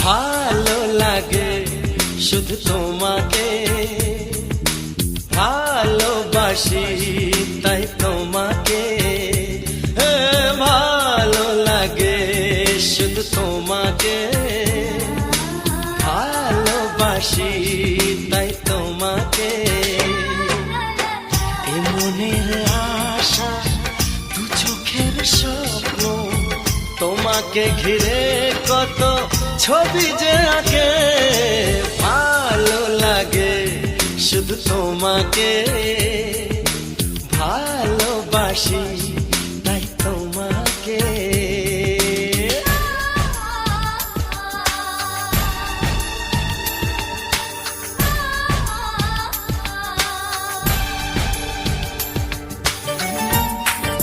ভালো লাগে শুধু তোমাকে, ভালোবাসি তাই তোমাকে। ভালো লাগে শুধু তোমাকে, ভালোবাসি তাই তোমাকে। এ মনের আশা দু চোখের স্বপ্ন, তোমাকে ঘিরে কত ছবি যে আঁকে। ভালো লাগে শুধু তোমাকে, ভালোবাসি